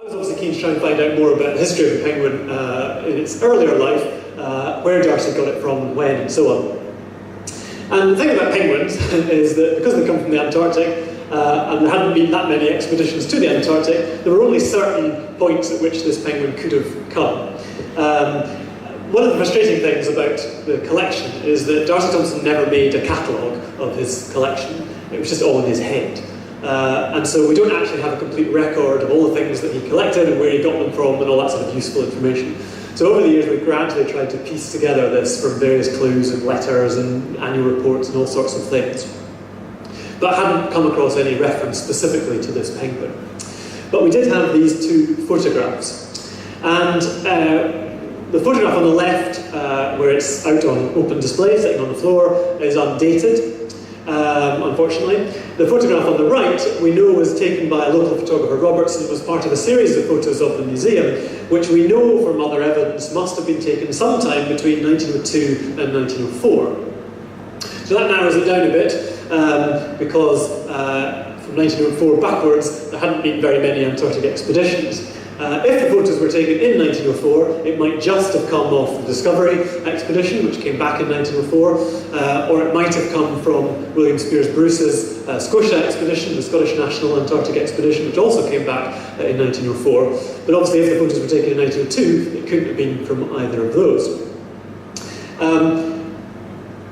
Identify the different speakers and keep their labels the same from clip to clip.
Speaker 1: I was obviously keen to try and find out more about the history of the penguin in its earlier life, where D'Arcy got it from, when, and so on. And the thing about penguins is that because they come from the Antarctic, and there hadn't been that many expeditions to the Antarctic, there were only certain points at which this penguin could have come. One of the frustrating things about the collection is that D'Arcy Thompson never made a catalogue of his collection. It was just all in his head. And so we don't actually have a complete record of all the things that he collected and where he got them from and all that sort of useful information. So over the years we've gradually tried to piece together this from various clues and letters and annual reports and all sorts of things. But I hadn't come across any reference specifically to this penguin. But we did have these two photographs. And the photograph on the left, where it's out on open display, sitting on the floor, is undated, unfortunately. The photograph on the right, we know was taken by a local photographer, Robertson. It was part of a series of photos of the museum, which we know from other evidence must have been taken sometime between 1902 and 1904. So that narrows it down a bit, because from 1904 backwards, there hadn't been very many Antarctic expeditions. If the photos were taken in 1904, it might just have come off the Discovery expedition, which came back in 1904, or it might have come from William Speirs Bruce's Scotia expedition, the Scottish National Antarctic Expedition, which also came back in 1904. But obviously, if the photos were taken in 1902, it couldn't have been from either of those.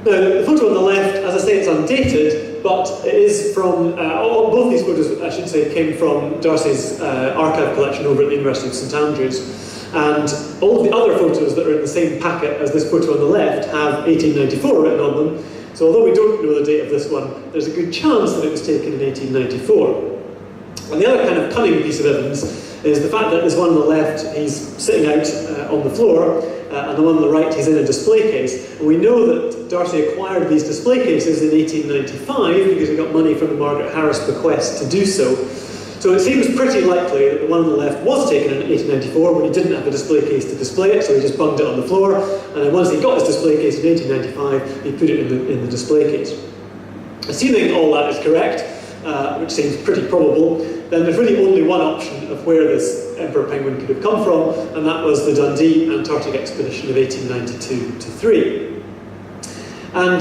Speaker 1: The photo on the left, as I say, it's undated, but it is from, both these photos, I should say, came from D'Arcy's archive collection over at the University of St Andrews. And all of the other photos that are in the same packet as this photo on the left have 1894 written on them. So although we don't know the date of this one, there's a good chance that it was taken in 1894. And the other kind of cunning piece of evidence is the fact that this one on the left, he's sitting out on the floor, and the one on the right, he's in a display case. And we know that D'Arcy acquired these display cases in 1895 because he got money from the Margaret Harris bequest to do so. So it seems pretty likely that the one on the left was taken in 1894 when he didn't have a display case to display it, so he just bunged it on the floor. And then once he got his display case in 1895, he put it in the display case. Assuming all that is correct, which seems pretty probable, then there's really only one option of where this emperor penguin could have come from, and that was the Dundee Antarctic expedition of 1892-3. And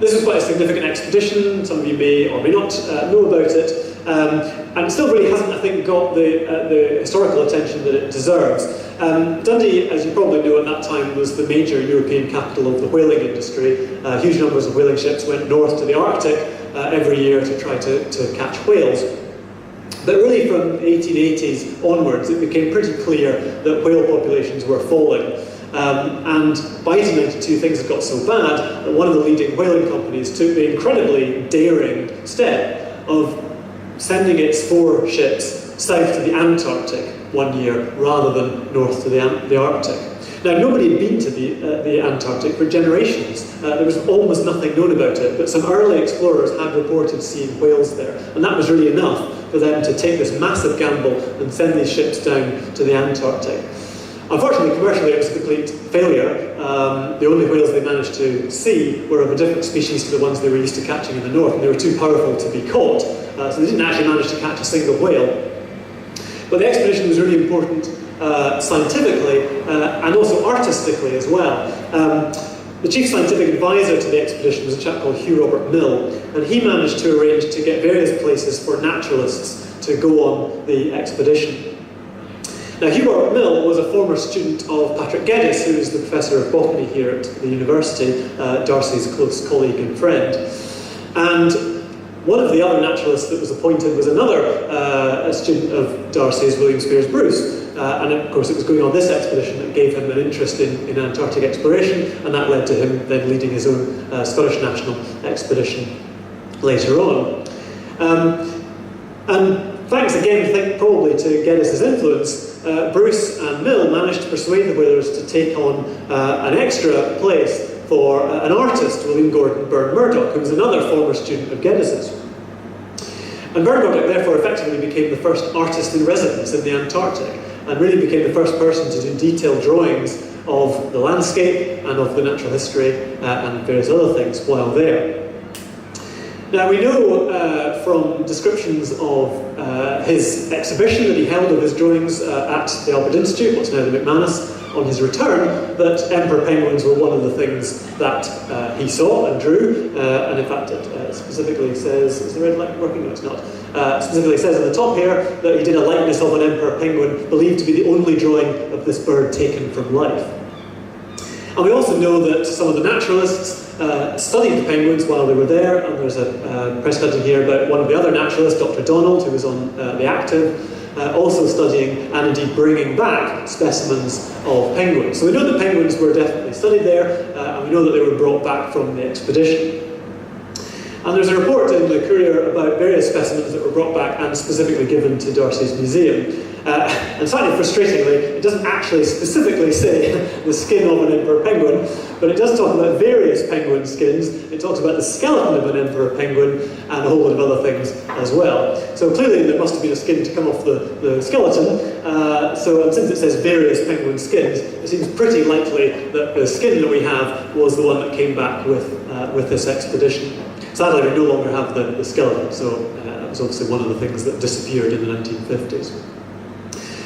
Speaker 1: this was quite a significant expedition. Some of you may or may not know about it, and it still really hasn't, I think, got the historical attention that it deserves. Dundee, as you probably know, at that time was the major European capital of the whaling industry. Huge numbers of whaling ships went north to the Arctic every year to try to catch whales. But really from the 1880s onwards, it became pretty clear that whale populations were falling. And by 1892, things had got so bad that one of the leading whaling companies took the incredibly daring step of sending its 4 ships south to the Antarctic one year rather than north to the Arctic. Now, nobody had been to the Antarctic for generations. There was almost nothing known about it, but some early explorers had reported seeing whales there, and that was really enough for them to take this massive gamble and send these ships down to the Antarctic. Unfortunately, commercially, it was a complete failure. The only whales they managed to see were of a different species to the ones they were used to catching in the north, and they were too powerful to be caught, so they didn't actually manage to catch a single whale. But the expedition was really important scientifically and also artistically as well. The chief scientific advisor to the expedition was a chap called Hugh Robert Mill, and he managed to arrange to get various places for naturalists to go on the expedition. Now, Hugh Robert Mill was a former student of Patrick Geddes, who is the professor of botany here at the university, D'Arcy's close colleague and friend. And one of the other naturalists that was appointed was another a student of D'Arcy's, William Speirs Bruce. And of course, it was going on this expedition that gave him an interest in Antarctic exploration, and that led to him then leading his own Scottish National Expedition later on. And thanks again, I think, probably to Geddes' influence, Bruce and Mill managed to persuade the whalers to take on an extra place for an artist, William Gordon Byrne-Murdoch, who was another former student of Geddes's. And Byrne-Murdoch therefore effectively became the first artist in residence in the Antarctic, and really became the first person to do detailed drawings of the landscape and of the natural history and various other things while there. Now we know from descriptions of his exhibition that he held of his drawings at the Albert Institute, what's now the McManus, on his return, that emperor penguins were one of the things that he saw and drew, and in fact it specifically says, is the red light working? No, it's not. Specifically says at the top here that he did a likeness of an emperor penguin, believed to be the only drawing of this bird taken from life. And we also know that some of the naturalists studied the penguins while they were there, and there's a press cutting here about one of the other naturalists, Dr. Donald, who was on the Active, also studying and indeed bringing back specimens of penguins. So we know that penguins were definitely studied there, and we know that they were brought back from the expedition. And there's a report in the Courier about various specimens that were brought back and specifically given to D'Arcy's museum. And slightly frustratingly, it doesn't actually specifically say the skin of an emperor penguin, but it does talk about various penguin skins. It talks about the skeleton of an emperor penguin and a whole lot of other things as well. So clearly there must have been a skin to come off the skeleton. And since it says various penguin skins, it seems pretty likely that the skin that we have was the one that came back with this expedition. Sadly, we no longer have the skeleton, so that was obviously one of the things that disappeared in the 1950s.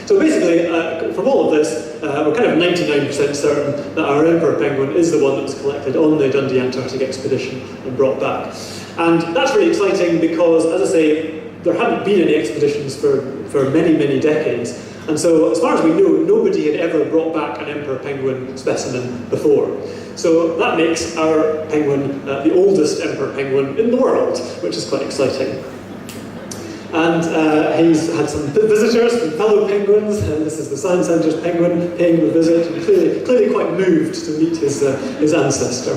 Speaker 1: So basically, from all of this, we're kind of 99% certain that our emperor penguin is the one that was collected on the Dundee Antarctic expedition and brought back. And that's really exciting because, as I say, there hadn't been any expeditions for many, many decades. And so, as far as we know, nobody had ever brought back an emperor penguin specimen before. So that makes our penguin the oldest emperor penguin in the world, which is quite exciting. And he's had some visitors, some fellow penguins, and this is the Science Centre's penguin paying him a visit, and clearly quite moved to meet his ancestor.